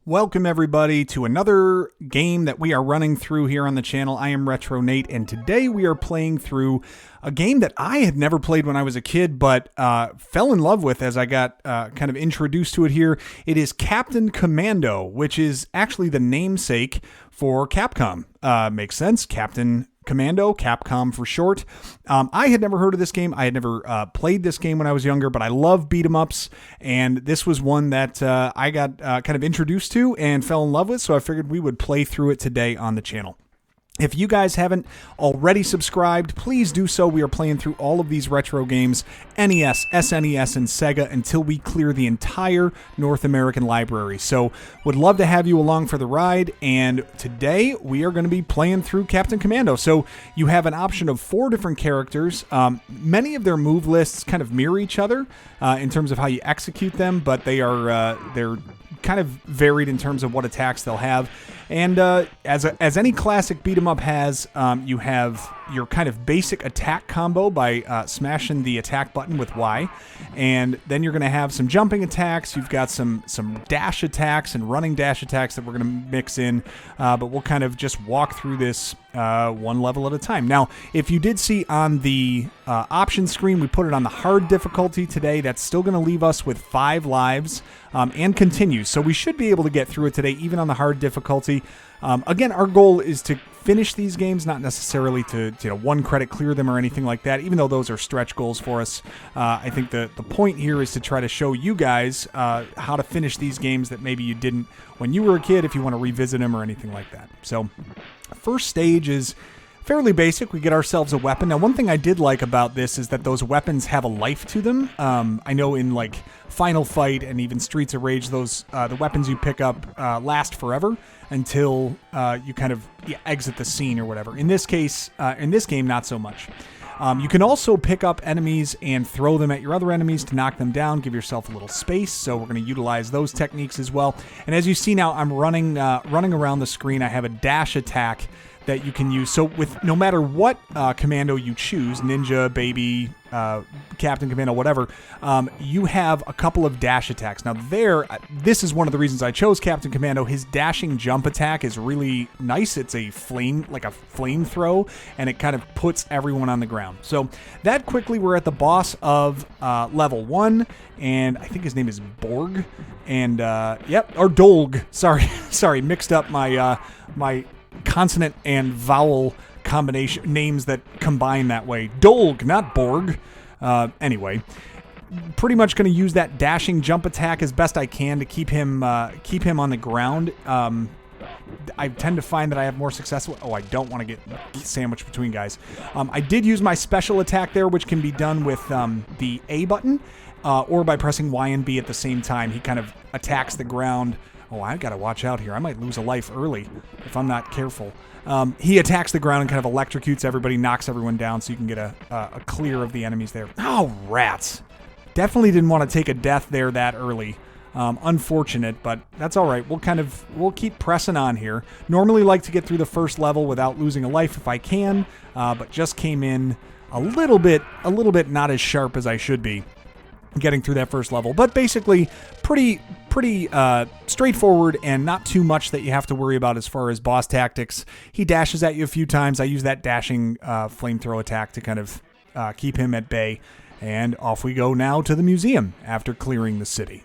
Welcome everybody to another game that we are running through here on the channel. I am Retro Nate, and today we are playing through a game that I had never played when I was a kid, but fell in love with as I got kind of introduced to it here. It is Captain Commando, which is actually the namesake for Capcom. Makes sense, Captain Commando, Capcom for short. I had never heard of this game. I had never played this game when I was younger, but I love beat 'em ups, and this was one that I got kind of introduced to and fell in love with, so I figured we would play through it today on the channel. If you guys haven't already subscribed, please do so. We are playing through all of these retro games, NES, SNES, and Sega, until we clear the entire North American library. So would love to have you along for the ride, and today we are going to be playing through Captain Commando. So you have an option of 4 different characters. Many of their move lists kind of mirror each other in terms of how you execute them, but they're kind of varied in terms of what attacks they'll have. And as any classic beat 'em up has, you have your kind of basic attack combo by smashing the attack button with Y, and then you're going to have some jumping attacks. You've got some dash attacks and running dash attacks that we're going to mix in, but we'll kind of just walk through this one level at a time. Now, if you did see on the options screen, we put it on the hard difficulty today. That's still going to leave us with 5 lives and continues, so we should be able to get through it today, even on the hard difficulty. Again, our goal is to finish these games, not necessarily to 1 credit clear them or anything like that, even though those are stretch goals for us. I think the point here is to try to show you guys how to finish these games that maybe you didn't when you were a kid, if you want to revisit them or anything like that. So first stage is fairly basic. We get ourselves a weapon. Now, one thing I did like about this is that those weapons have a life to them. I know in like Final Fight and even Streets of Rage, those the weapons you pick up last forever until you kind of exit the scene or whatever. In this case, in this game, not so much. You can also pick up enemies and throw them at your other enemies to knock them down, give yourself a little space, so we're going to utilize those techniques as well. And as you see now, I'm running around the screen. I have a dash attack that you can use. So with no matter what commando you choose, Ninja, Baby, Captain Commando, whatever, you have a couple of dash attacks. Now this is one of the reasons I chose Captain Commando. His dashing jump attack is really nice. It's a flame throw, and it kind of puts everyone on the ground. So that quickly, we're at the boss of level 1, and I think his name is Borg, and or Dolg. Sorry, mixed up my consonant and vowel combination names that combine that way. Dolg, not Borg. Anyway, pretty much going to use that dashing jump attack as best I can to keep him on the ground. I tend to find that I have more success. Oh, I don't want to get sandwiched between guys. I did use my special attack there, which can be done with the A button or by pressing Y and B at the same time. He kind of attacks the ground. Oh, I gotta watch out here. I might lose a life early if I'm not careful. He attacks the ground and kind of electrocutes everybody, knocks everyone down, so you can get a clear of the enemies there. Oh, rats. Definitely didn't want to take a death there that early. Unfortunate, but that's all right. We'll keep pressing on here. Normally like to get through the first level without losing a life if I can, but just came in a little bit not as sharp as I should be getting through that first level. But basically pretty straightforward, and not too much that you have to worry about as far as boss tactics. He dashes at you a few times. I use that dashing flamethrower attack to kind of keep him at bay, and off we go now to the museum after clearing the city.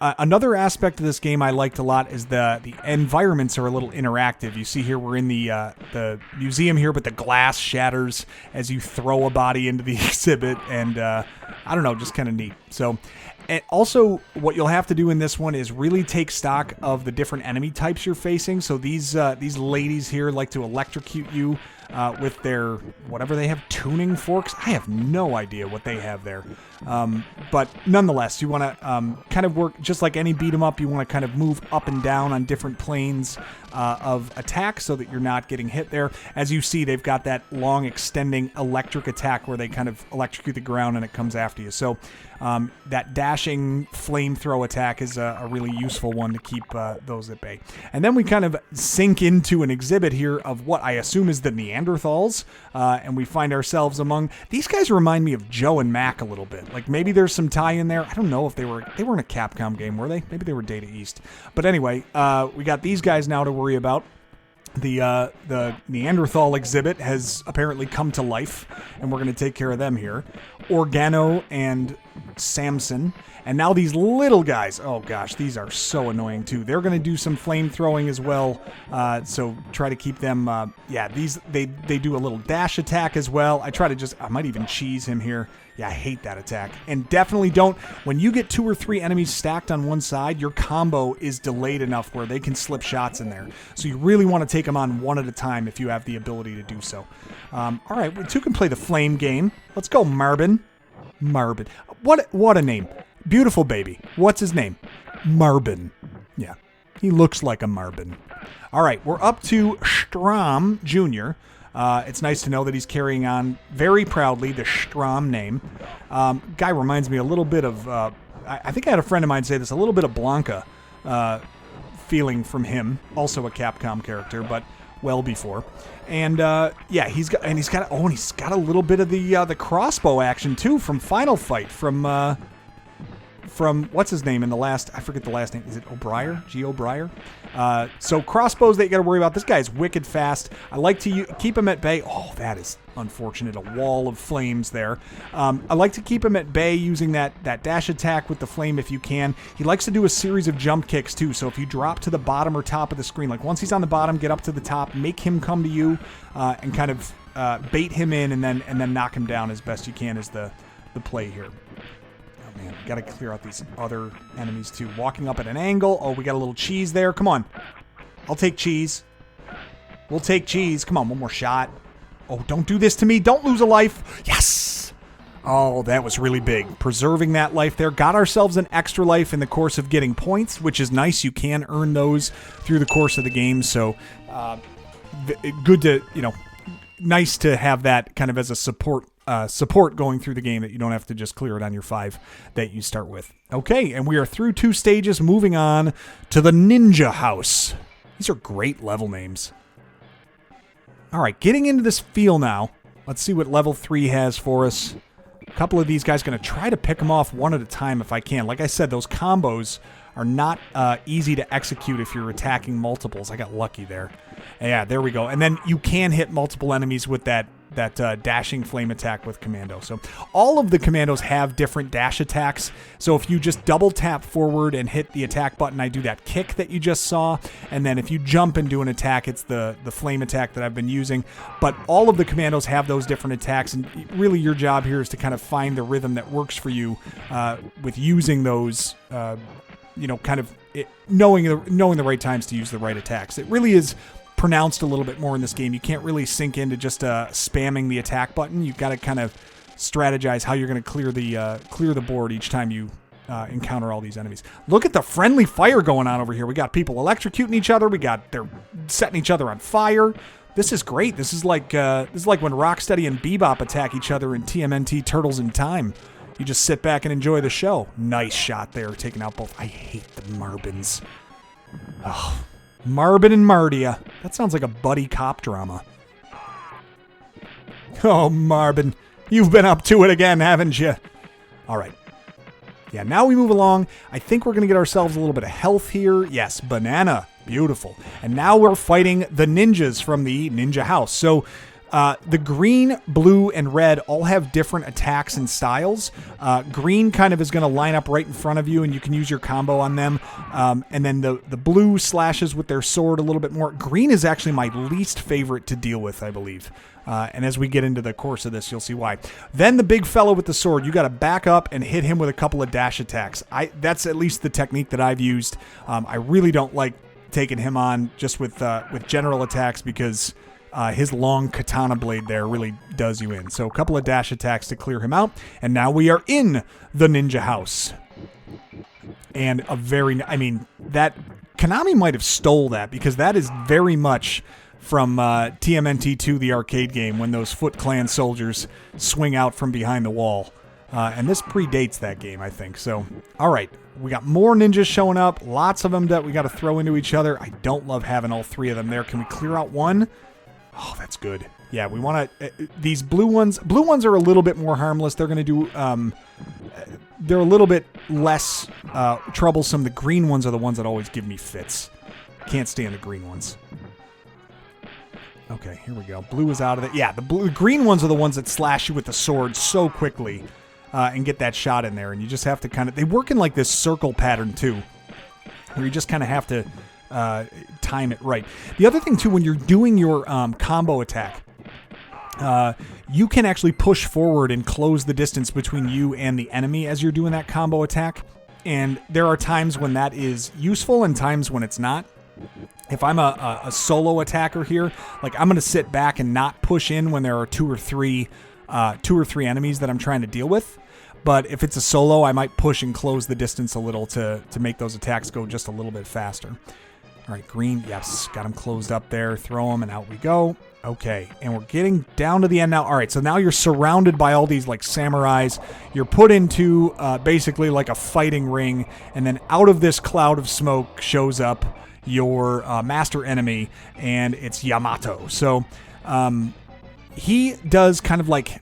Another aspect of this game I liked a lot is the environments are a little interactive. You see here we're in the museum here, but the glass shatters as you throw a body into the exhibit, and I don't know, just kind of neat. So, and also what you'll have to do in this one is really take stock of the different enemy types you're facing. So these ladies here like to electrocute you with their, whatever they have, tuning forks. I have no idea what they have there. But nonetheless, you want to kind of work just like any beat 'em up. You want to kind of move up and down on different planes of attack so that you're not getting hit there. As you see, they've got that long extending electric attack where they kind of electrocute the ground and it comes after you. So that dashing flamethrower attack is a really useful one to keep those at bay. And then we kind of sink into an exhibit here of what I assume is the Neanderthal Neanderthals, and we find ourselves among... These guys remind me of Joe and Mac a little bit. Like, maybe there's some tie in there. I don't know if they weren't a Capcom game, were they? Maybe they were Data East. But anyway, we got these guys now to worry about. The Neanderthal exhibit has apparently come to life, and we're going to take care of them here. Organo and Samson. And now these little guys, oh gosh, these are so annoying too. They're going to do some flame throwing as well, so try to keep them, they do a little dash attack as well. I might even cheese him here. Yeah, I hate that attack. And definitely don't, when you get 2 or 3 enemies stacked on one side, your combo is delayed enough where they can slip shots in there. So you really want to take them on one at a time if you have the ability to do so. All right, we two can play the flame game. Let's go, Marbin. Marbin. What a name. Beautiful baby. What's his name? Marbin. Yeah, he looks like a Marbin. All right, we're up to Strom Jr. It's nice to know that he's carrying on very proudly the Strom name. Guy reminds me a little bit of, I think I had a friend of mine say this, a little bit of Blanca feeling from him. Also a Capcom character, but well before. And yeah, he's got a little bit of the crossbow action too from Final Fight from what's his name in the last, I forget the last name. Is it O'Brien? G. O'Brien? So crossbows that you got to worry about. This guy's wicked fast. I like to keep him at bay. Oh, that is unfortunate. A wall of flames there. I like to keep him at bay using that dash attack with the flame if you can. He likes to do a series of jump kicks too. So if you drop to the bottom or top of the screen, like once he's on the bottom, get up to the top, make him come to you, and kind of bait him in and then knock him down as best you can is the play here. Man, we got to clear out these other enemies too. Walking up at an angle. Oh, we got a little cheese there. Come on. I'll take cheese. We'll take cheese. Come on, one more shot. Oh, don't do this to me. Don't lose a life. Yes! Oh, that was really big. Preserving that life there. Got ourselves an extra life in the course of getting points, which is nice. You can earn those through the course of the game. So, good to, nice to have that kind of as a support going through the game, that you don't have to just clear it on your 5 that you start with. Okay, and we are through 2 stages, moving on to the Ninja House. These are great level names. All right, getting into this feel now. Let's see what level 3 has for us. A couple of these guys, going to try to pick them off one at a time if I can. Like I said, those combos are not easy to execute if you're attacking multiples. I got lucky there. Yeah, there we go. And then you can hit multiple enemies with that dashing flame attack with Commando. So all of the Commandos have different dash attacks. So if you just double tap forward and hit the attack button, I do that kick that you just saw. And then if you jump and do an attack, it's the flame attack that I've been using. But all of the Commandos have those different attacks. And really your job here is to kind of find the rhythm that works for you with using those, knowing the right times to use the right attacks. It really is pronounced a little bit more in this game. You can't really sink into just spamming the attack button. You've got to kind of strategize how you're going to clear the board each time you encounter all these enemies. Look at the friendly fire going on over here. We got people electrocuting each other. They're setting each other on fire. This is great. This is like when Rocksteady and Bebop attack each other in TMNT Turtles in Time. You just sit back and enjoy the show. Nice shot there, taking out both. I hate the Marbins. Oh. Marbin and Mardia. That sounds like a buddy cop drama. Oh, Marbin. You've been up to it again, haven't you? All right. Yeah, now we move along. I think we're going to get ourselves a little bit of health here. Yes, banana. Beautiful. And now we're fighting the ninjas from the Ninja House. So the green, blue, and red all have different attacks and styles. Green kind of is going to line up right in front of you, and you can use your combo on them. And then the blue slashes with their sword a little bit more. Green is actually my least favorite to deal with, I believe. And as we get into the course of this, you'll see why. Then the big fellow with the sword, you got to back up and hit him with a couple of dash attacks. That's at least the technique that I've used. I really don't like taking him on just with general attacks because his long katana blade there really does you in. So a couple of dash attacks to clear him out. And now we are in the Ninja House. And that Konami might have stole that because that is very much from TMNT 2, the arcade game, when those Foot Clan soldiers swing out from behind the wall. And this predates that game, I think. So, all right. We got more ninjas showing up. Lots of them that we got to throw into each other. I don't love having all 3 of them there. Can we clear out one? Oh, that's good. Yeah, we want to... these blue ones are a little bit more harmless. They're going to do... they're a little bit less troublesome. The green ones are the ones that always give me fits. Can't stand the green ones. Okay, here we go. Blue is out of it. Yeah, the green ones are the ones that slash you with the sword so quickly and get that shot in there. And you just have to kind of... They work in like this circle pattern too, where you just kind of have to time it right. The other thing too, when you're doing your combo attack, you can actually push forward and close the distance between you and the enemy as you're doing that combo attack. And there are times when that is useful and times when it's not. If I'm a solo attacker here, like I'm going to sit back and not push in when there are two or three enemies that I'm trying to deal with. But if it's a solo, I might push and close the distance a little to make those attacks go just a little bit faster. All right, green, yes, got him closed up there. Throw him, and out we go. Okay, and we're getting down to the end now. All right, so now you're surrounded by all these like samurais. You're put into basically like a fighting ring, and then out of this cloud of smoke shows up your master enemy, and it's Yamato. So he does kind of like,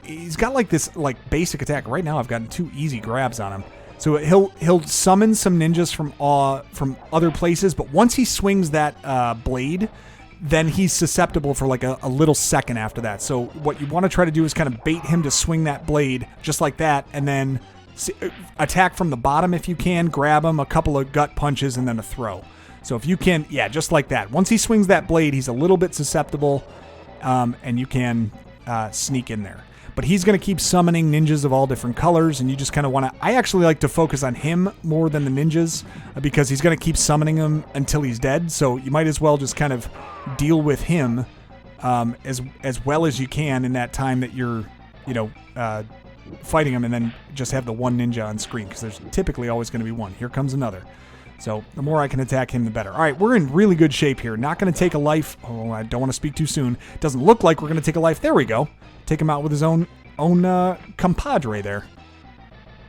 he's got like this like basic attack. Right now I've gotten 2 easy grabs on him. So he'll summon some ninjas from other places, but once he swings that blade, then he's susceptible for like a little second after that. So what you want to try to do is kind of bait him to swing that blade just like that, and then attack from the bottom if you can, grab him, a couple of gut punches, and then a throw. So if you can, yeah, just like that. Once he swings that blade, he's a little bit susceptible, and you can sneak in there. But he's going to keep summoning ninjas of all different colors, and you just kind of want to... I actually like to focus on him more than the ninjas, because he's going to keep summoning them until he's dead, so you might as well just kind of deal with him as well as you can in that time that you're, fighting him, and then just have the one ninja on screen, because there's typically always going to be one. Here comes another. So the more I can attack him, the better. All right, we're in really good shape here. Not going to take a life. Oh, I don't want to speak too soon. Doesn't look like we're going to take a life. There we go. Take him out with his own compadre there.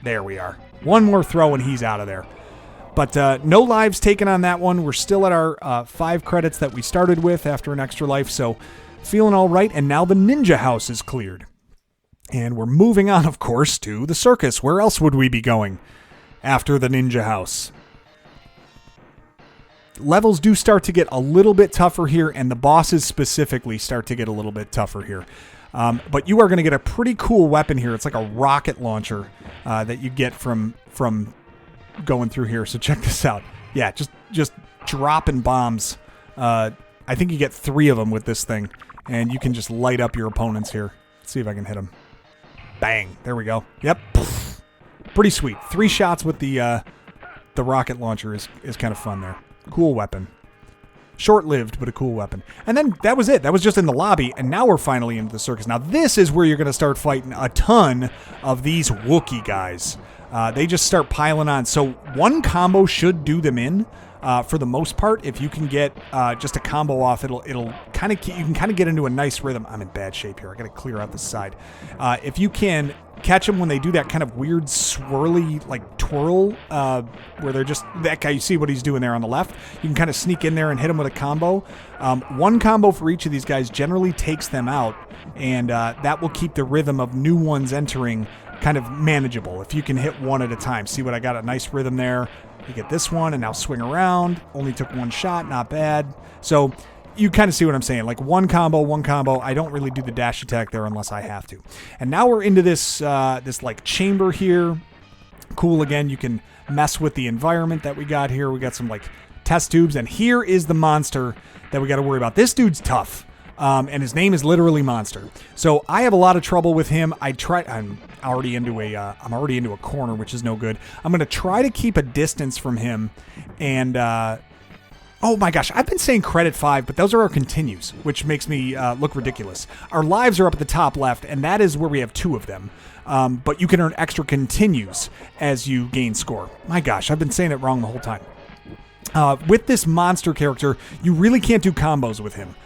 There we are. One more throw and he's out of there. But no lives taken on that one. We're still at our 5 credits that we started with after an extra life. So feeling all right. And now the ninja house is cleared. And we're moving on, of course, to the circus. Where else would we be going after the ninja house? Levels do start to get a little bit tougher here, and the bosses specifically start to get a little bit tougher here. But you are going to get a pretty cool weapon here. It's like a rocket launcher that you get from going through here. So check this out. Yeah, just dropping bombs. I think you get 3 of them with this thing, and you can just light up your opponents here. Let's see if I can hit them. Bang. There we go. Yep. Pretty sweet. 3 shots with the rocket launcher is kind of fun there. Cool weapon. Short-lived, but a cool weapon. And then that was it. That was just in the lobby, and now we're finally into the circus. Now this is where you're going to start fighting a ton of these Wookiee guys. They just start piling on. So one combo should do them in. For the most part, if you can get just a combo off, it'll kind of, you can kind of get into a nice rhythm. I'm in bad shape here. I got to clear out the side. If you can catch them when they do that kind of weird swirly like twirl, where they're just that guy. You see what he's doing there on the left. You can kind of sneak in there and hit him with a combo. One combo for each of these guys generally takes them out, and that will keep the rhythm of new ones entering kind of manageable. If you can hit one at a time. See what I got? A nice rhythm there. You get this one, and now swing around. Only took 1 shot, not bad. So you kind of see what I'm saying. Like one combo. I don't really do the dash attack there unless I have to. And now we're into this this like chamber here. Cool again. You can mess with the environment that we got here. We got some like test tubes, and here is the monster that we got to worry about. This dude's tough. And his name is literally Monster. So I have a lot of trouble with him. I'm already into a corner, which is no good. I'm going to try to keep a distance from him. And, oh my gosh, I've been saying credit 5, but those are our continues, which makes me look ridiculous. Our lives are up at the top left, and that is where we have 2 of them. But you can earn extra continues as you gain score. My gosh, I've been saying it wrong the whole time. With this Monster character, you really can't do combos with him.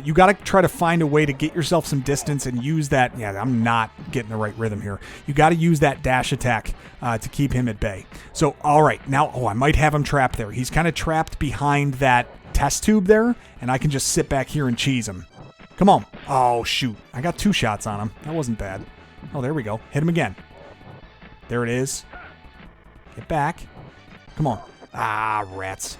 You got to try to find a way to get yourself some distance and use that. Yeah, I'm not getting the right rhythm here. You got to use that dash attack to keep him at bay. So, all right. Now, I might have him trapped there. He's kind of trapped behind that test tube there, and I can just sit back here and cheese him. Come on. Oh, shoot. I got 2 shots on him. That wasn't bad. Oh, there we go. Hit him again. There it is. Get back. Come on. Ah, rats.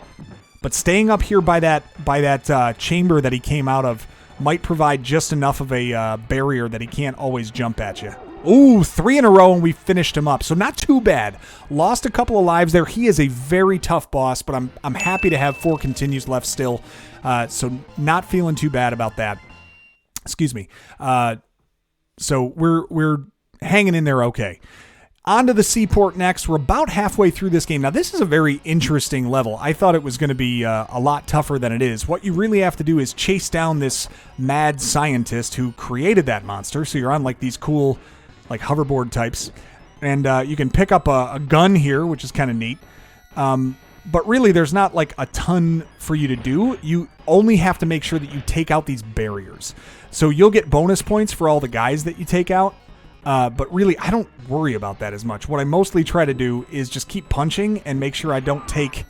But staying up here by that chamber that he came out of might provide just enough of a barrier that he can't always jump at you. Ooh, 3 in a row and we finished him up. So not too bad. Lost a couple of lives there. He is a very tough boss, but I'm happy to have 4 continues left still. So not feeling too bad about that. Excuse me. So we're hanging in there okay. On to the Seaport next. We're about halfway through this game. Now, this is a very interesting level. I thought it was going to be a lot tougher than it is. What you really have to do is chase down this mad scientist who created that monster. So you're on like these cool like hoverboard types. And you can pick up a gun here, which is kind of neat. But really, there's not like a ton for you to do. You only have to make sure that you take out these barriers. So you'll get bonus points for all the guys that you take out. But really, I don't worry about that as much. What I mostly try to do is just keep punching and make sure I don't take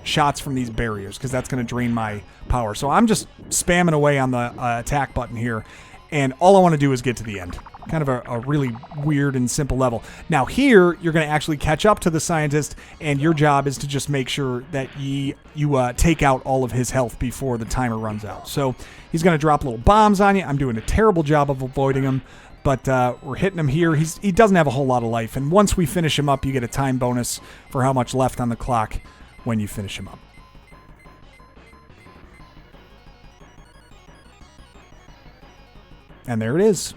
shots from these barriers, because that's going to drain my power. So I'm just spamming away on the attack button here, and all I want to do is get to the end. Kind of a really weird and simple level. Now here, you're going to actually catch up to the scientist, and your job is to just make sure that you take out all of his health before the timer runs out. So he's going to drop little bombs on you. I'm doing a terrible job of avoiding him, but we're hitting him here. He doesn't have a whole lot of life, and once we finish him up, you get a time bonus for how much left on the clock when you finish him up. And there it is.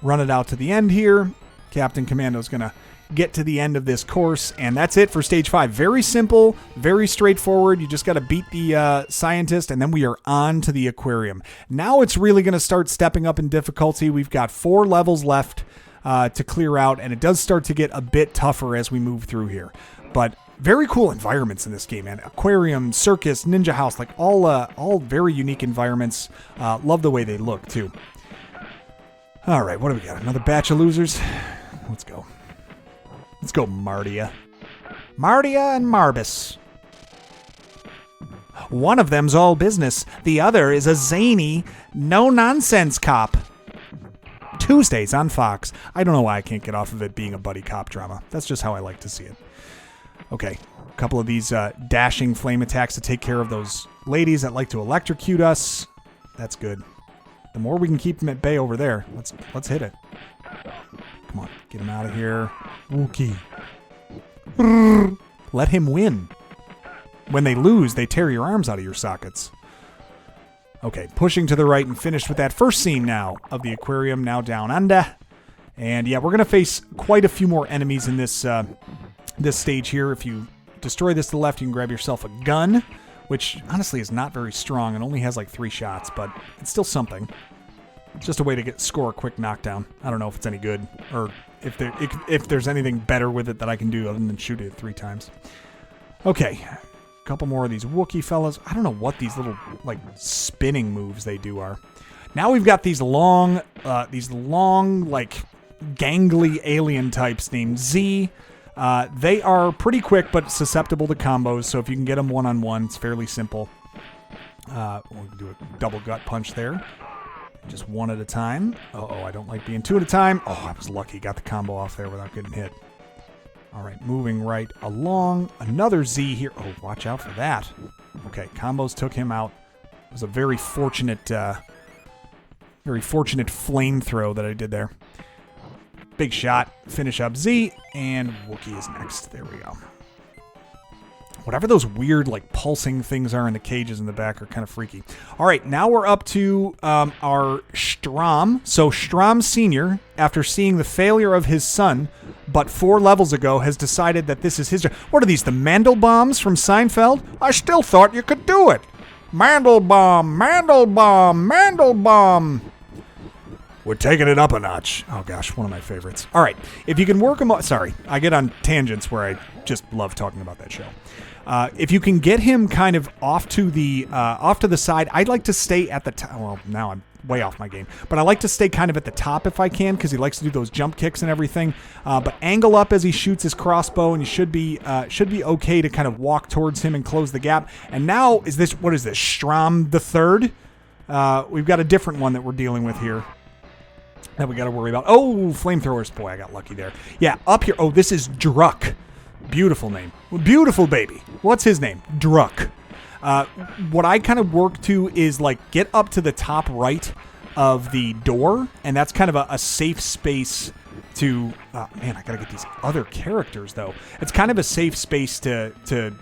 Run it out to the end here. Captain Commando's going to get to the end of this course, and that's it for Stage 5. Very simple, very straightforward. You just got to beat the scientist, and then we are on to the aquarium. Now it's really going to start stepping up in difficulty. We've got 4 levels left to clear out, and it does start to get a bit tougher as we move through here. But very cool environments in this game, man. Aquarium, Circus, Ninja House, like all very unique environments. Love the way they look, too. All right, what do we got? Another batch of losers? Let's go. Let's go, Mardia. Mardia and Marbus. One of them's all business. The other is a zany, no-nonsense cop. Tuesdays on Fox. I don't know why I can't get off of it being a buddy cop drama. That's just how I like to see it. Okay, a couple of these dashing flame attacks to take care of those ladies that like to electrocute us. That's good. The more we can keep them at bay over there, let's hit it. Come on, get him out of here. Wookie. Let him win. When they lose, they tear your arms out of your sockets. Okay, pushing to the right and finished with that first scene now of the aquarium, now down under. And yeah, we're going to face quite a few more enemies in this this stage here. If you destroy this to the left, you can grab yourself a gun, which honestly is not very strong and only has like 3 shots, but it's still something. It's just a way to score a quick knockdown. I don't know if it's any good, or if there's anything better with it that I can do other than shoot it 3 times. Okay, a couple more of these Wookiee fellas. I don't know what these little like spinning moves they do are. Now we've got these long like gangly alien types named Z. They are pretty quick but susceptible to combos, so if you can get them one-on-one, it's fairly simple. We'll do a double gut punch there. Just 1 at a time. Uh-oh, I don't like being 2 at a time. Oh, I was lucky. Got the combo off there without getting hit. All right, moving right along. Another Z here. Oh, watch out for that. Okay, combos took him out. It was a very fortunate flame throw that I did there. Big shot. Finish up Z, and Wookiee is next. There we go. Whatever those weird, like, pulsing things are in the cages in the back are kind of freaky. All right, now we're up to our Strom. So Strom Sr., after seeing the failure of his son, but 4 levels ago, has decided that this is his job. What are these, the Mandelbaums from Seinfeld? I still thought you could do it. Mandelbaum, Mandelbaum, Mandelbaum. We're taking it up a notch. Oh, gosh, one of my favorites. All right, if you can work them up... Sorry, I get on tangents where I just love talking about that show. If you can get him kind of off to the side, I'd like to stay at the top. Well, now way off my game. But I like to stay kind of at the top if I can, because he likes to do those jump kicks and everything. But angle up as he shoots his crossbow, and you should be okay to kind of walk towards him and close the gap. And now, what is this, Strom the Third? We've got a different one that we're dealing with here that we got to worry about. Oh, flamethrowers. Boy, I got lucky there. Yeah, up here. Oh, this is Druck. Beautiful name. Beautiful baby. What's his name? Druck. What I kind of work to is like get up to the top right of the door, and that's kind of a safe space to... man, I gotta get these other characters, though. It's kind of a safe space to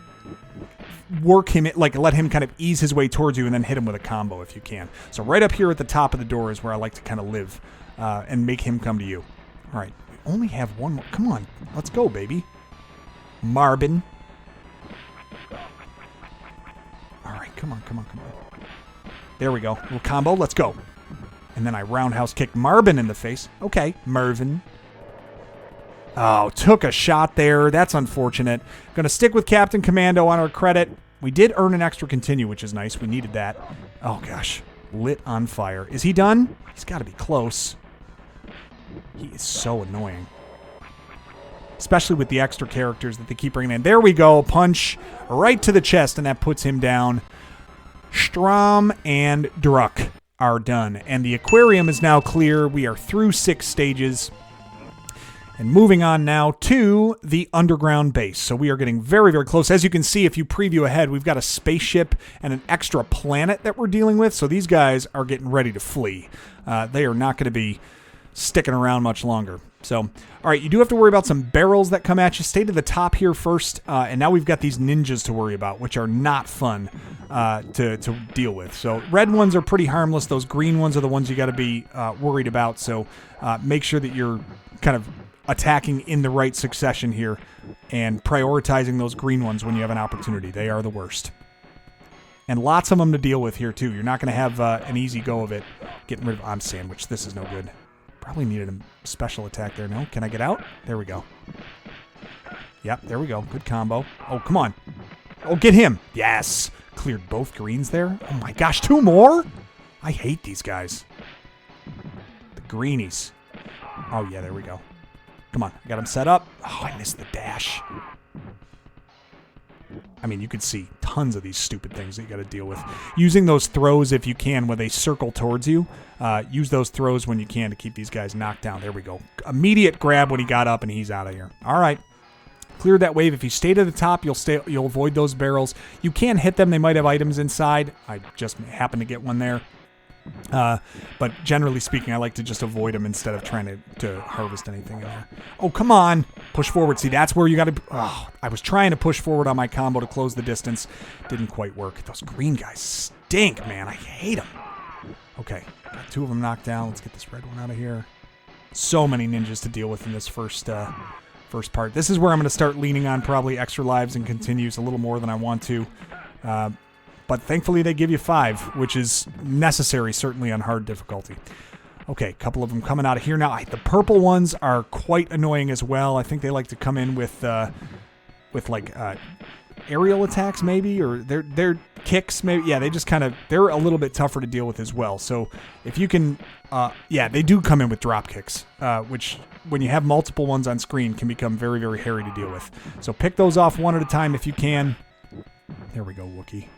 work him, like let him kind of ease his way towards you and then hit him with a combo if you can. So right up here at the top of the door is where I like to kind of live and make him come to you. All right, we only have one more. Come on, let's go, baby. Marbin. All right, come on. There we go. Little combo, let's go. And then I roundhouse kick Marbin in the face. Okay, Mervin. Oh, took a shot there. That's unfortunate. Gonna stick with Captain Commando on our credit. We did earn an extra continue, which is nice. We needed that. Oh, gosh. Lit on fire. Is he done? He's got to be close. He is so annoying. Especially with the extra characters that they keep bringing in. There we go. Punch right to the chest, and that puts him down. Strom and Druck are done. And the aquarium is now clear. We are through 6 stages. And moving on now to the underground base. So we are getting very, very close. As you can see, if you preview ahead, we've got a spaceship and an extra planet that we're dealing with. So these guys are getting ready to flee. They are not going to be sticking around much longer. So, all right, you do have to worry about some barrels that come at you. Stay to the top here first. And now we've got these ninjas to worry about, which are not fun to deal with. So red ones are pretty harmless. Those green ones are the ones you got to be worried about. So make sure that you're kind of attacking in the right succession here and prioritizing those green ones when you have an opportunity. They are the worst. And lots of them to deal with here, too. You're not going to have an easy go of it getting rid of... I'm sandwiched. This is no good. Probably needed a special attack there. No? Can I get out? There we go. Yep, there we go. Good combo. Oh, come on. Oh, get him. Yes. Cleared both greens there. Oh, my gosh. 2 more? I hate these guys. The greenies. Oh, yeah, there we go. Come on, I got him set up. Oh, I missed the dash. I mean, you could see tons of these stupid things that you got to deal with. Using those throws if you can when they circle towards you. Use those throws when you can to keep these guys knocked down. There we go. Immediate grab when he got up and he's out of here. All right. Cleared that wave. If you stay to the top, you'll avoid those barrels. You can hit them. They might have items inside. I just happened to get one there. But generally speaking, I like to just avoid them instead of trying to harvest anything in there. Oh, come on. Push forward. See, that's where you got to... Oh, I was trying to push forward on my combo to close the distance. Didn't quite work. Those green guys stink, man. I hate them. Okay, got 2 of them knocked down. Let's get this red one out of here. So many ninjas to deal with in this first part. This is where I'm going to start leaning on probably extra lives and continues a little more than I want to. But thankfully they give you 5, which is necessary, certainly on hard difficulty. Okay, a couple of them coming out of here now. The purple ones are quite annoying as well. I think they like to come in with like aerial attacks maybe, or their kicks maybe. Yeah, they just kind of, they're a little bit tougher to deal with as well. So if you can, yeah, they do come in with drop kicks, which when you have multiple ones on screen can become very, very hairy to deal with. So pick those off one at a time if you can. There we go, Wookiee.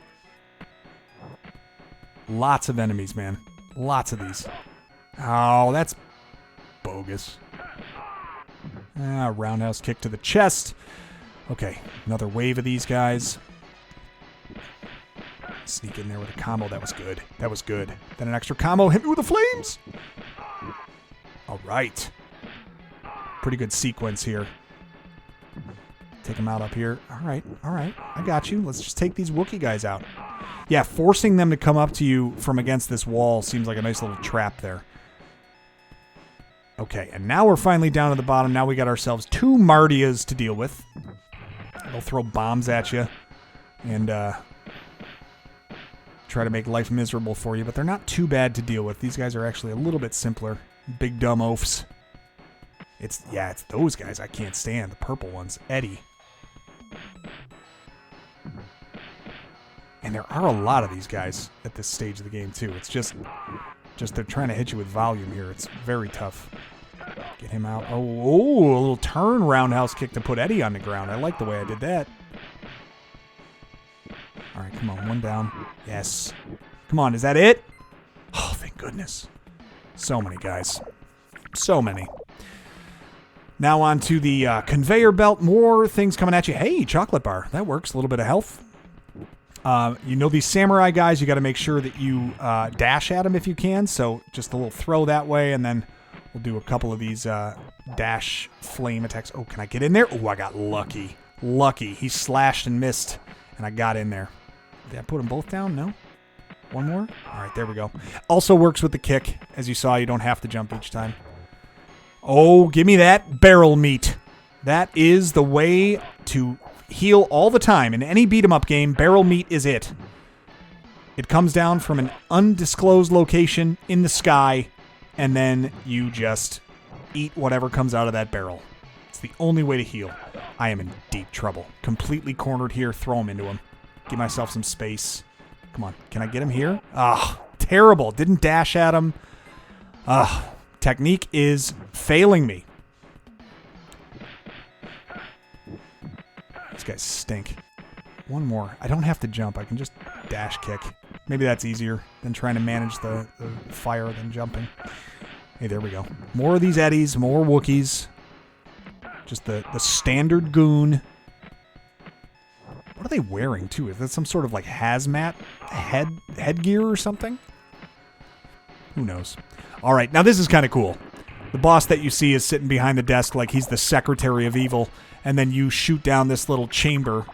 Lots of enemies, man. Lots of these. Oh, that's bogus. Roundhouse kick to the chest. Okay, another wave of these guys. Sneak in there with a combo. That was good. That was good. Then an extra combo. Hit me with the flames. All right. Pretty good sequence here. Take them out up here. All right. All right. I got you. Let's just take these Wookiee guys out. Yeah, forcing them to come up to you from against this wall seems like a nice little trap there. Okay, and now we're finally down to the bottom. Now we got ourselves 2 Mardias to deal with. They'll throw bombs at you and try to make life miserable for you, but they're not too bad to deal with. These guys are actually a little bit simpler. Big dumb oafs. It's those guys I can't stand. The purple ones. Eddie. And there are a lot of these guys at this stage of the game, too. It's just Just they're trying to hit you with volume here. It's very tough. Get him out. Oh, a little turn roundhouse kick to put Eddie on the ground. I like the way I did that. All right, come on. One down. Yes. Come on. Is that it? Oh, thank goodness. So many guys. So many. Now on to the conveyor belt. More things coming at you. Hey, chocolate bar. That works. A little bit of health. You know these samurai guys, you got to make sure that you dash at them if you can. So just a little throw that way, and then we'll do a couple of these dash flame attacks. Oh, can I get in there? Oh, I got lucky. Lucky. He slashed and missed, and I got in there. Did I put them both down? No? One more? All right, there we go. Also works with the kick. As you saw, you don't have to jump each time. Oh, give me that barrel meat. That is the way to heal all the time. In any beat-em-up game, barrel meat is it. It comes down from an undisclosed location in the sky, and then you just eat whatever comes out of that barrel. It's the only way to heal. I am in deep trouble. Completely cornered here. Throw him into him. Give myself some space. Come on. Can I get him here? Ah, terrible. Didn't dash at him. Technique is failing me. These guys stink. One more. I don't have to jump. I can just dash kick. Maybe that's easier than trying to manage the fire than jumping. Hey, there we go. More of these Eddies. More Wookiees. Just the standard goon. What are they wearing, too? Is that some sort of, like, hazmat headgear or something? Who knows? All right, now this is kind of cool. The boss that you see is sitting behind the desk like he's the secretary of evil, and then you shoot down this little chamber,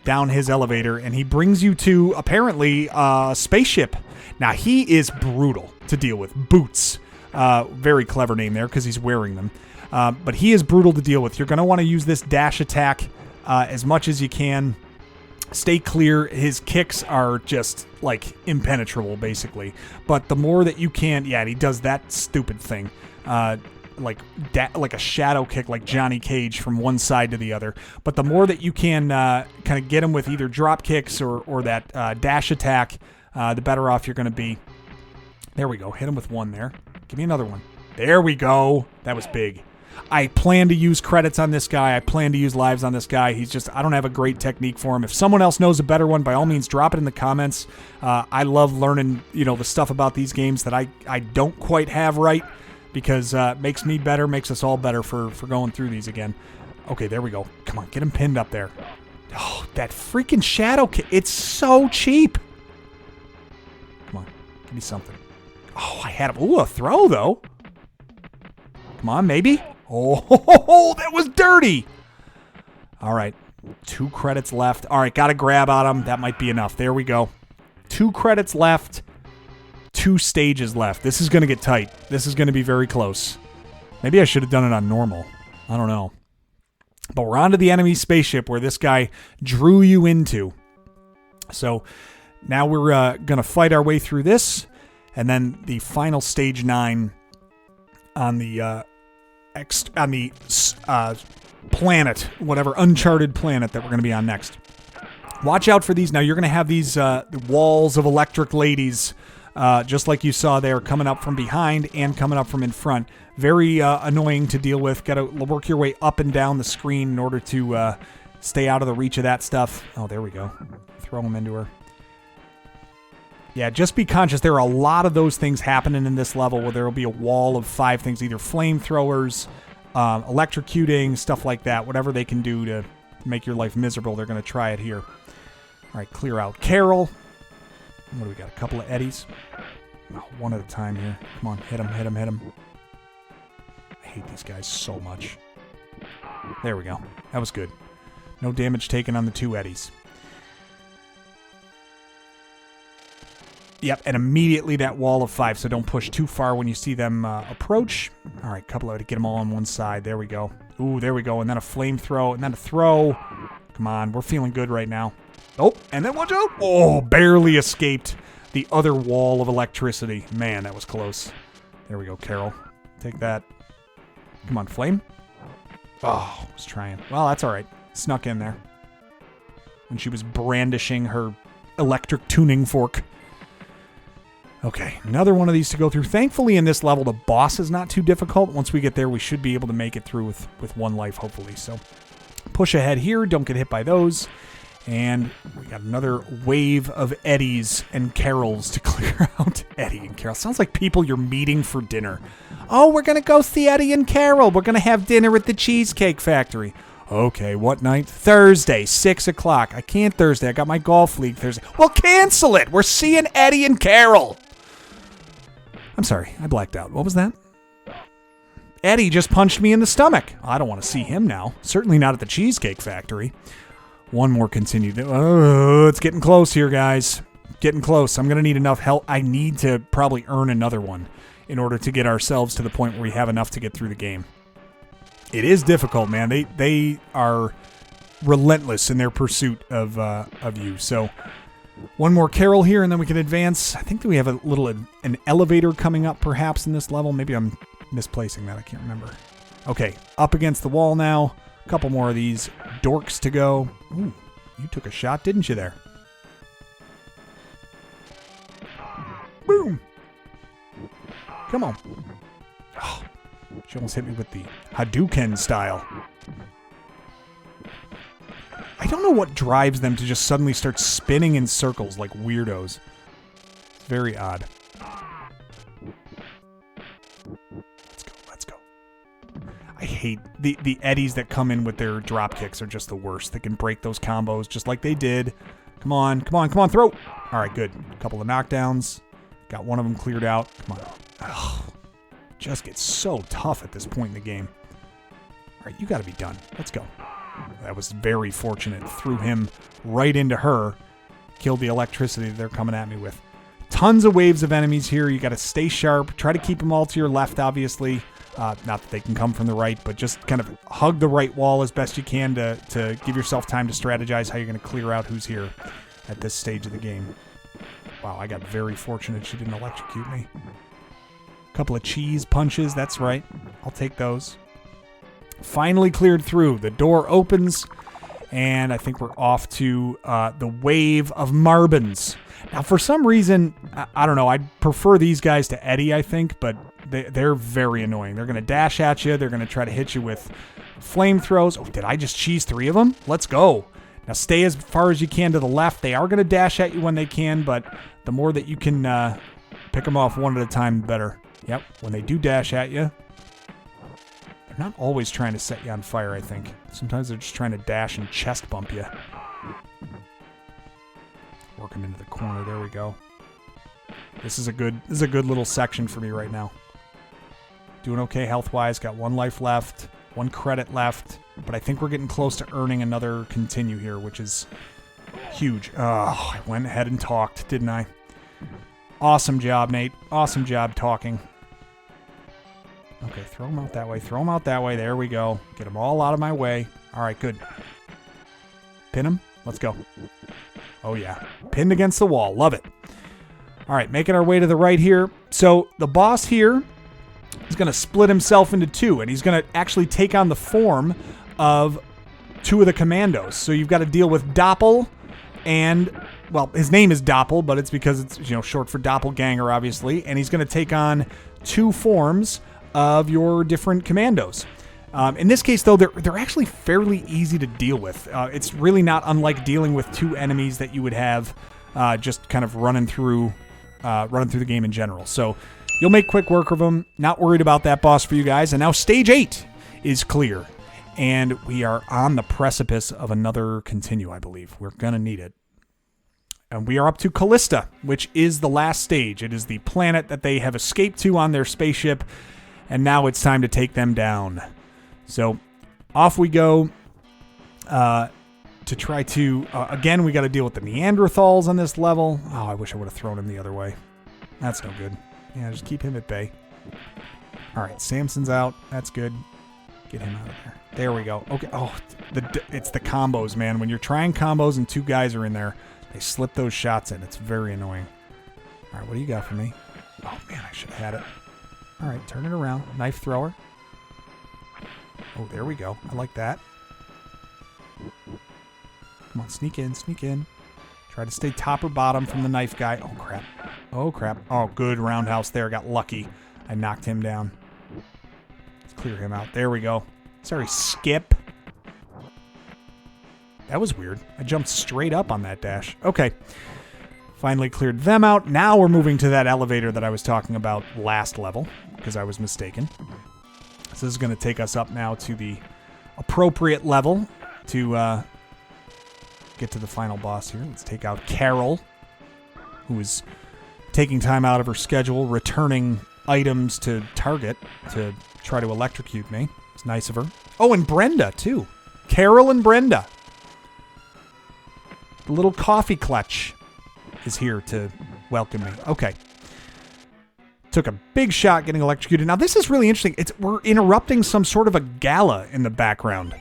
down his elevator, and he brings you to, apparently, a spaceship. Now, he is brutal to deal with. Boots. Very clever name there, because he's wearing them. But he is brutal to deal with. You're going to want to use this dash attack as much as you can. Stay clear. His kicks are just, like, impenetrable, basically. But the more that you can... Yeah, he does that stupid thing. Like a shadow kick, like Johnny Cage from one side to the other. But the more that you can kind of get him with either drop kicks or that dash attack, the better off you're going to be. There we go. Hit him with one there. Give me another one. There we go. That was big. I plan to use credits on this guy. I plan to use lives on this guy. He's just, I don't have a great technique for him. If someone else knows a better one, by all means, drop it in the comments. I love learning, the stuff about these games that I don't quite have right, because it makes me better, makes us all better for going through these again. Okay, there we go. Come on, get him pinned up there. Oh, that freaking shadow kick. It's so cheap. Come on, give me something. Oh, I had him. Ooh, a throw, though. Come on, maybe. Oh, that was dirty. All right, 2 credits left. All right, got to grab on him. That might be enough. There we go. 2 credits left. 2 stages left. This is going to get tight. This is going to be very close. Maybe I should have done it on normal. I don't know. But we're on to the enemy spaceship where this guy drew you into. So now we're going to fight our way through this. And then the final stage 9 on the planet, whatever uncharted planet that we're going to be on next. Watch out for these. Now you're going to have these walls of electric ladies, just like you saw there, coming up from behind and coming up from in front. Very annoying to deal with. Got to work your way up and down the screen in order to stay out of the reach of that stuff. Oh, there we go. Throw them into her. Yeah, just be conscious. There are a lot of those things happening in this level where there will be a wall of 5 things, either flamethrowers, electrocuting, stuff like that. Whatever they can do to make your life miserable, they're going to try it here. All right, clear out Carol. What do we got? A couple of Eddies. Oh, one at a time here. Come on, hit him, hit him, hit him. I hate these guys so much. There we go. That was good. No damage taken on the 2 Eddies. Yep, and immediately that wall of 5, so don't push too far when you see them approach. All right, couple of to get them all on one side. There we go. Ooh, there we go. And then a flame throw, and then a throw. Come on, we're feeling good right now. Oh, and then watch out. Oh, barely escaped the other wall of electricity. Man, that was close. There we go, Carol. Take that. Come on, flame. Oh, I was trying. Well, that's all right. Snuck in there. When she was brandishing her electric tuning fork. Okay, another one of these to go through. Thankfully, in this level, the boss is not too difficult. Once we get there, we should be able to make it through with one life, hopefully. So, push ahead here. Don't get hit by those. And we got another wave of Eddies and Carols to clear out. Eddie and Carol. Sounds like people you're meeting for dinner. Oh, we're going to go see Eddie and Carol. We're going to have dinner at the Cheesecake Factory. Okay, what night? Thursday, 6 o'clock. I can't Thursday. I got my golf league Thursday. Well, cancel it. We're seeing Eddie and Carol. I'm sorry. I blacked out. What was that? Eddie just punched me in the stomach. I don't want to see him now. Certainly not at the Cheesecake Factory. One more continued. Oh, it's getting close here, guys. Getting close. I'm going to need enough help. I need to probably earn another one in order to get ourselves to the point where we have enough to get through the game. It is difficult, man. They are relentless in their pursuit of you. So one more Carol here, and then we can advance. I think that we have an elevator coming up perhaps in this level. Maybe I'm misplacing that. I can't remember. Okay, up against the wall now. A couple more of these dorks to go. Ooh, you took a shot, didn't you there? Boom! Come on. Oh, she almost hit me with the Hadouken style. I don't know what drives them to just suddenly start spinning in circles like weirdos. It's very odd. Let's go. I hate the Eddies that come in with their drop kicks are just the worst. They can break those combos just like they did. Come on, throw. All right, good. A couple of knockdowns. Got one of them cleared out. Come on. Ugh. Just gets so tough at this point in the game. All right, you got to be done. Let's go. That was very fortunate. Threw him right into her. Killed the electricity that they're coming at me with. Tons of waves of enemies here. You got to stay sharp. Try to keep them all to your left, obviously. Not that they can come from the right, but just kind of hug the right wall as best you can to give yourself time to strategize how you're going to clear out who's here at this stage of the game. Wow, I got very fortunate she didn't electrocute me. A couple of cheese punches, that's right. I'll take those. Finally cleared through. The door opens, and I think we're off to the wave of Marbins. Now, for some reason, I don't know, I'd prefer these guys to Eddie, I think, but they're very annoying. They're going to dash at you. They're going to try to hit you with flamethrowers. Oh, did I just cheese 3 of them? Let's go. Now, stay as far as you can to the left. They are going to dash at you when they can, but the more that you can pick them off one at a time, the better. Yep, when they do dash at you, they're not always trying to set you on fire, I think. Sometimes they're just trying to dash and chest bump you. Work him into the corner. There we go. This is a good little section for me right now. Doing okay health-wise. Got 1 life left, 1 credit left, but I think we're getting close to earning another continue here, which is huge. Oh, I went ahead and talked, didn't I? Awesome job, Nate. Awesome job talking. Okay, throw them out that way. Throw them out that way. There we go. Get them all out of my way. All right, good. Pin them. Let's go. Oh, yeah. Pinned against the wall. Love it. All right, making our way to the right here. So the boss here is going to split himself into 2, and he's going to actually take on the form of 2 of the commandos. So you've got to deal with Doppel and, well, his name is Doppel, but it's because it's, short for doppelganger, obviously. And he's going to take on 2 forms of your different commandos. In this case, though, they're actually fairly easy to deal with. It's really not unlike dealing with 2 enemies that you would have just kind of running through the game in general. So you'll make quick work of them. Not worried about that boss for you guys. And now stage 8 is clear. And we are on the precipice of another continue, I believe. We're going to need it. And we are up to Callista, which is the last stage. It is the planet that they have escaped to on their spaceship. And now it's time to take them down. So off we go to try to... again, we got to deal with the Neanderthals on this level. Oh, I wish I would have thrown him the other way. That's no good. Yeah, just keep him at bay. All right, Samson's out. That's good. Get him out of there. There we go. Okay. Oh, it's the combos, man. When you're trying combos and 2 guys are in there, they slip those shots in. It's very annoying. All right, what do you got for me? Oh, man, I should have had it. All right, turn it around. Knife thrower. Oh, there we go. I like that. Come on, sneak in, sneak in. Try to stay top or bottom from the knife guy. Oh, crap. Oh, crap. Oh, good roundhouse there. Got lucky. I knocked him down. Let's clear him out. There we go. Sorry, skip. That was weird. I jumped straight up on that dash. Okay. Finally cleared them out. Now we're moving to that elevator that I was talking about last level, because I was mistaken. So this is going to take us up now to the appropriate level to get to the final boss here. Let's take out Carol, who is taking time out of her schedule, returning items to target to try to electrocute me. It's nice of her. Oh, and Brenda, too. Carol and Brenda. The little coffee clutch is here to welcome me. Okay. Took a big shot getting electrocuted. Now, this is really interesting. We're interrupting some sort of a gala in the background.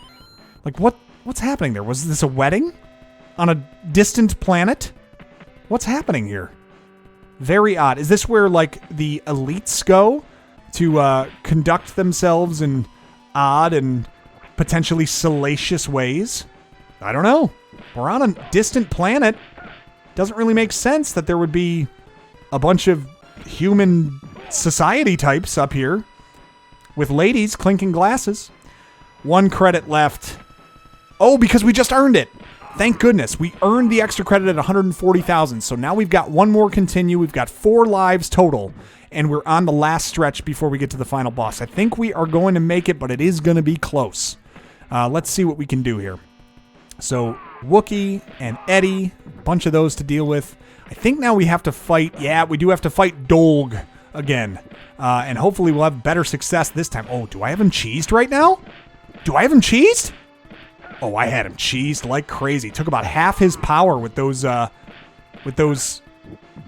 Like, what's happening there? Was this a wedding on a distant planet? What's happening here? Very odd. Is this where, like, the elites go to conduct themselves in odd and potentially salacious ways? I don't know. We're on a distant planet. Doesn't really make sense that there would be a bunch of human society types up here with ladies clinking glasses. 1 credit left. Oh, because we just earned it. Thank goodness. We earned the extra credit at 140,000. So now we've got 1 more continue. We've got 4 lives total. And we're on the last stretch before we get to the final boss. I think we are going to make it, but it is going to be close. Let's see what we can do here. So Wookie and Eddie, a bunch of those to deal with. I think now we have to fight. Yeah, we do have to fight Dolg again. And hopefully we'll have better success this time. Oh, do I have him cheesed right now? Do I have him cheesed? Oh, I had him cheesed like crazy. Took about half his power with those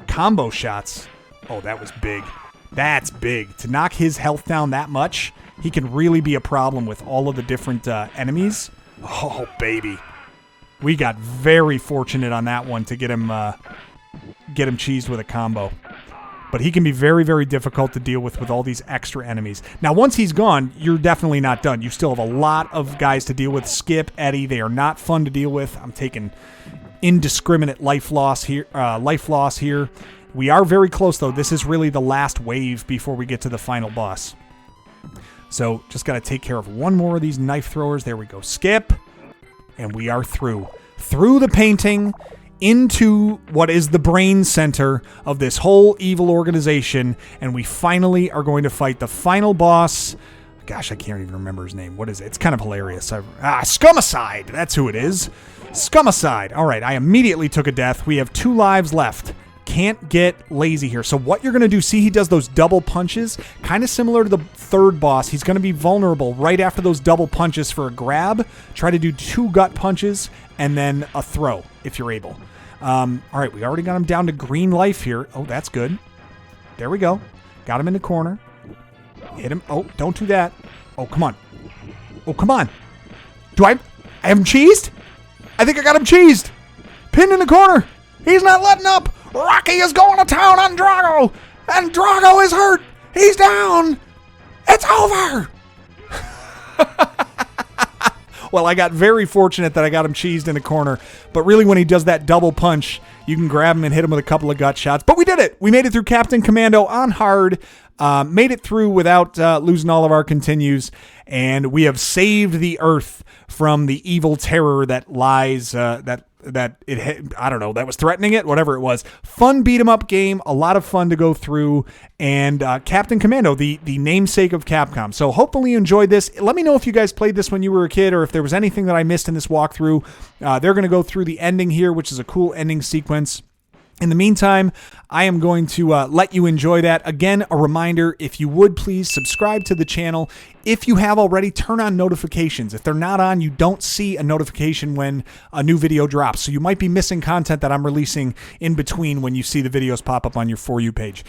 combo shots. Oh, that was big. That's big. To knock his health down that much, he can really be a problem with all of the different enemies. Oh, baby. We got very fortunate on that one to get him cheesed with a combo. But he can be very, very difficult to deal with all these extra enemies. Now, once he's gone, you're definitely not done. You still have a lot of guys to deal with. Skip, Eddie, they are not fun to deal with. I'm taking indiscriminate life loss here. We are very close, though. This is really the last wave before we get to the final boss. So just got to take care of 1 more of these knife throwers. There we go. Skip. And we are through. Through the painting, into what is the brain center of this whole evil organization, and we finally are going to fight the final boss. Gosh, I can't even remember his name. What is it? It's kind of hilarious. Scumicide! That's who it is. Scumicide. All right, I immediately took a death. We have 2 lives left. Can't get lazy here. So what you're going to do, see he does those double punches, kind of similar to the 3rd boss. He's going to be vulnerable right after those double punches for a grab. Try to do 2 gut punches and then a throw if you're able. All right, we already got him down to green life here. Oh, that's good. There we go. Got him in the corner. Hit him. Oh, don't do that. Oh, come on. Oh, come on. Do I have him cheesed? I think I got him cheesed. Pinned in the corner. He's not letting up. Rocky is going to town on Drago, and Drago is hurt. He's down. It's over. Well, I got very fortunate that I got him cheesed in a corner, but really when he does that double punch, you can grab him and hit him with a couple of gut shots. But we did it. We made it through Captain Commando on hard, made it through without losing all of our continues, and we have saved the Earth from the evil terror that lies, I don't know, that was threatening it, whatever it was. Fun beat 'em up game, a lot of fun to go through, and Captain Commando, the namesake of Capcom. So hopefully you enjoyed this. Let me know if you guys played this when you were a kid, or if there was anything that I missed in this walkthrough. They're going to go through the ending here, which is a cool ending sequence. In the meantime, I am going to let you enjoy that. Again, a reminder, if you would please subscribe to the channel. If you have already, turn on notifications. If they're not on, you don't see a notification when a new video drops. So you might be missing content that I'm releasing in between when you see the videos pop up on your For You page.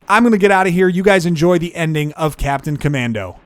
I'm going to get out of here. You guys enjoy the ending of Captain Commando.